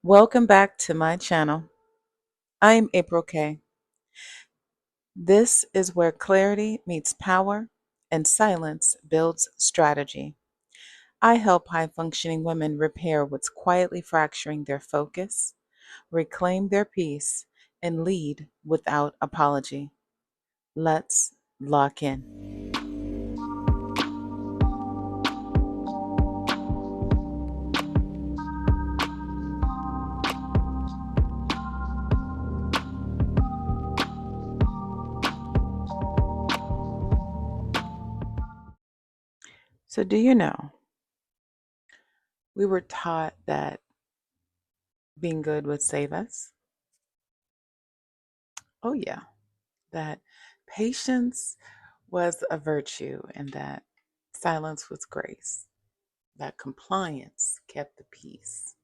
Welcome back to my channel. I'm April K. This is where clarity meets power and silence builds strategy. I help high functioning women repair what's quietly fracturing their focus, reclaim their peace, and lead without apology. Let's lock in. So, do you know, we were taught that being good would save us? Oh, yeah. That patience was a virtue and that silence was grace, that compliance kept the peace.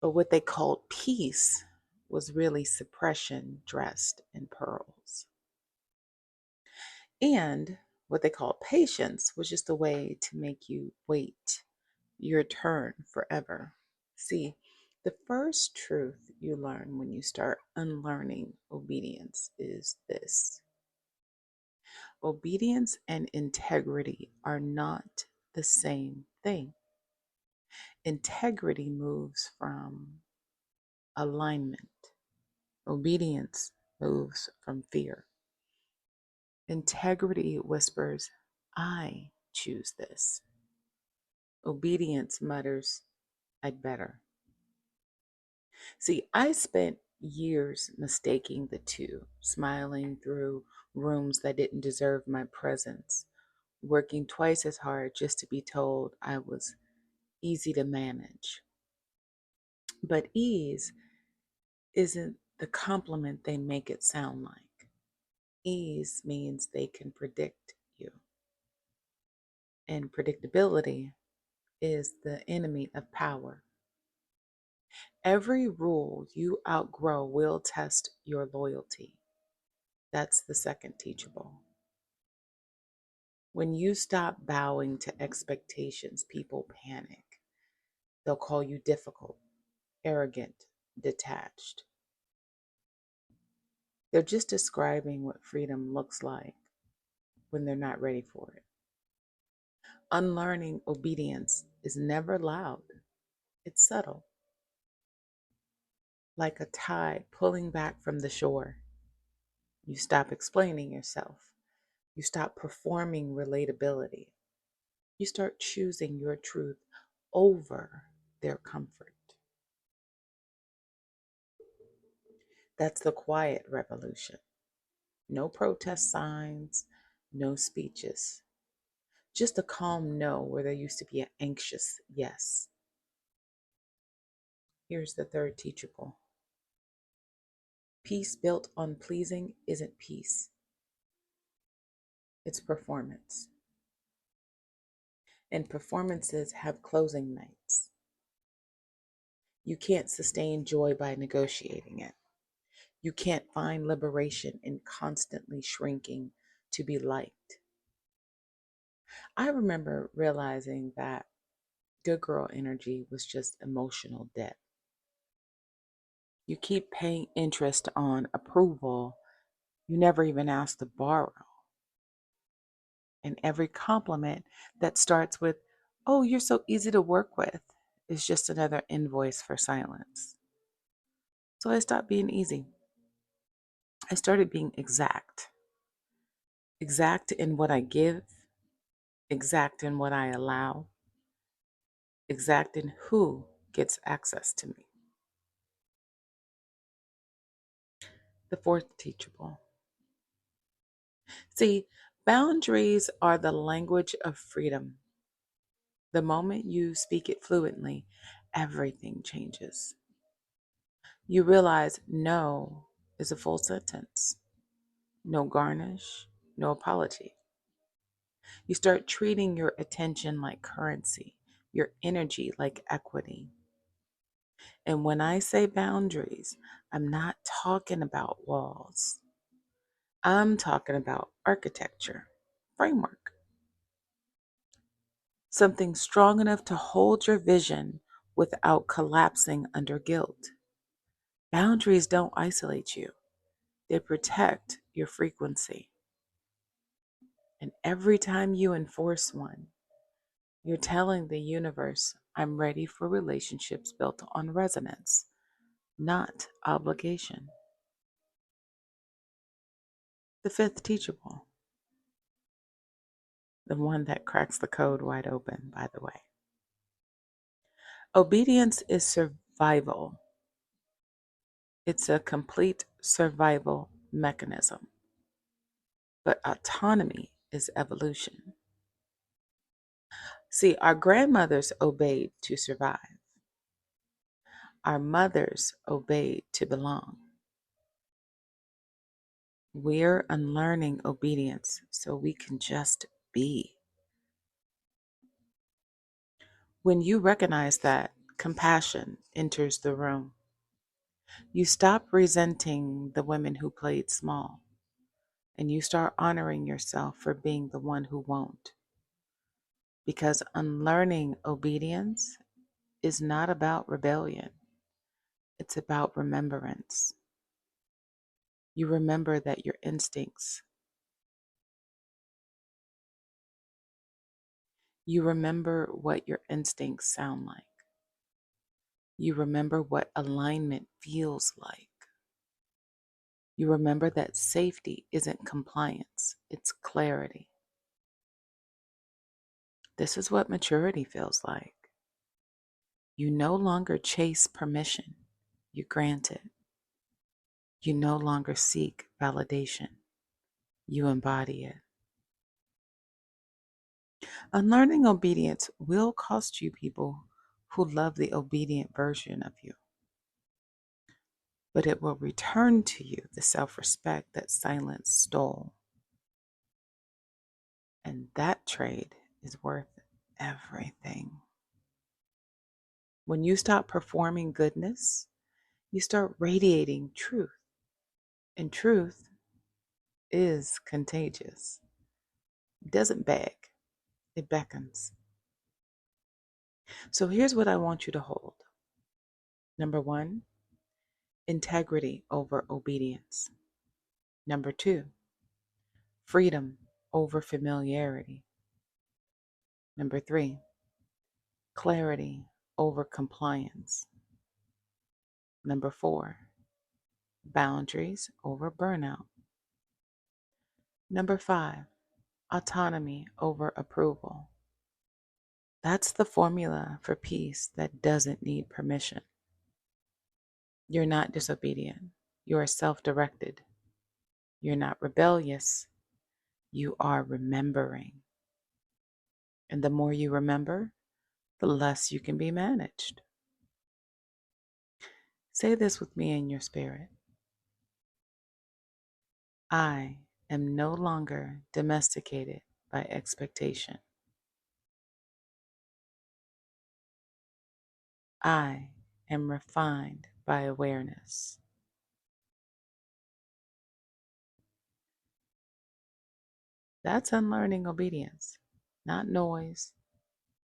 But what they called peace was really suppression dressed in pearls. And what they called patience was just a way to make you wait your turn forever. See, the first truth you learn when you start unlearning obedience is this: obedience and integrity are not the same thing. Integrity moves from alignment, obedience moves from fear. Integrity whispers, I choose this. Obedience mutters, I'd better. See, I spent years mistaking the two, smiling through rooms that didn't deserve my presence, working twice as hard just to be told I was easy to manage. But ease isn't the compliment they make it sound like. Ease means they can predict you. And predictability is the enemy of power. Every rule you outgrow will test your loyalty. That's the second teachable. When you stop bowing to expectations, people panic. They'll call you difficult, arrogant, detached. They're just describing what freedom looks like when they're not ready for it. Unlearning obedience is never loud, it's subtle, like a tide pulling back from the shore. You stop explaining yourself, you stop performing relatability, you start choosing your truth over their comfort. That's the quiet revolution. No protest signs, no speeches, just a calm no where there used to be an anxious yes. Here's the third teachable. Peace built on pleasing isn't peace, it's performance. And performances have closing nights. You can't sustain joy by negotiating it. You can't find liberation in constantly shrinking to be liked. I remember realizing that good girl energy was just emotional debt. You keep paying interest on approval you never even asked to borrow. And every compliment that starts with, oh, you're so easy to work with, is just another invoice for silence. So I stopped being easy. I started being exact. Exact in what I give, exact in what I allow, exact in who gets access to me. The fourth teachable. See, boundaries are the language of freedom. The moment you speak it fluently, everything changes. You realize no is a full sentence, no garnish, no apology. You start treating your attention like currency, your energy like equity. And when I say boundaries, I'm not talking about walls. I'm talking about architecture, framework. Something strong enough to hold your vision without collapsing under guilt. Boundaries don't isolate you, they protect your frequency. And every time you enforce one, you're telling the universe, I'm ready for relationships built on resonance, not obligation. The fifth teachable, the one that cracks the code wide open, by the way. Obedience is survival. It's a complete survival mechanism. But autonomy is evolution. See, our grandmothers obeyed to survive. Our mothers obeyed to belong. We're unlearning obedience so we can just be. When you recognize that, compassion enters the room. You stop resenting the women who played small, and you start honoring yourself for being the one who won't. Because unlearning obedience is not about rebellion, it's about remembrance. You remember that your instincts, you remember what your instincts sound like. You remember what alignment feels like. You remember that safety isn't compliance, it's clarity. This is what maturity feels like. You no longer chase permission, you grant it. You no longer seek validation, you embody it. Unlearning obedience will cost you people who love the obedient version of you, but it will return to you the self-respect that silence stole. And that trade is worth everything. When you stop performing goodness, you start radiating truth. And truth is contagious. It doesn't beg, it beckons. So here's what I want you to hold. Number one, integrity over obedience. Number two, freedom over familiarity. Number three, clarity over compliance. Number four, boundaries over burnout. Number five, autonomy over approval. That's the formula for peace that doesn't need permission. You're not disobedient. You are self-directed. You're not rebellious. You are remembering. And the more you remember, the less you can be managed. Say this with me in your spirit. I am no longer domesticated by expectation. I am refined by awareness. That's unlearning obedience, not noise,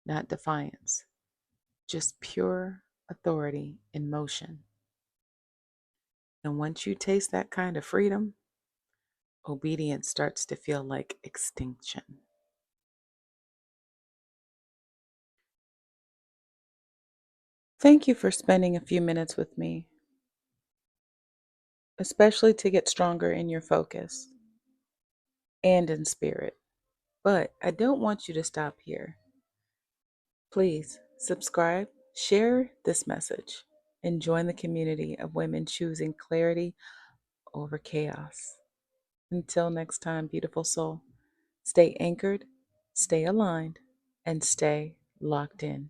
not defiance, just pure authority in motion. And once you taste that kind of freedom, obedience starts to feel like extinction. Thank you for spending a few minutes with me, especially to get stronger in your focus and in spirit. But I don't want you to stop here. Please subscribe, share this message, and join the community of women choosing clarity over chaos. Until next time, beautiful soul, stay anchored, stay aligned, and stay locked in.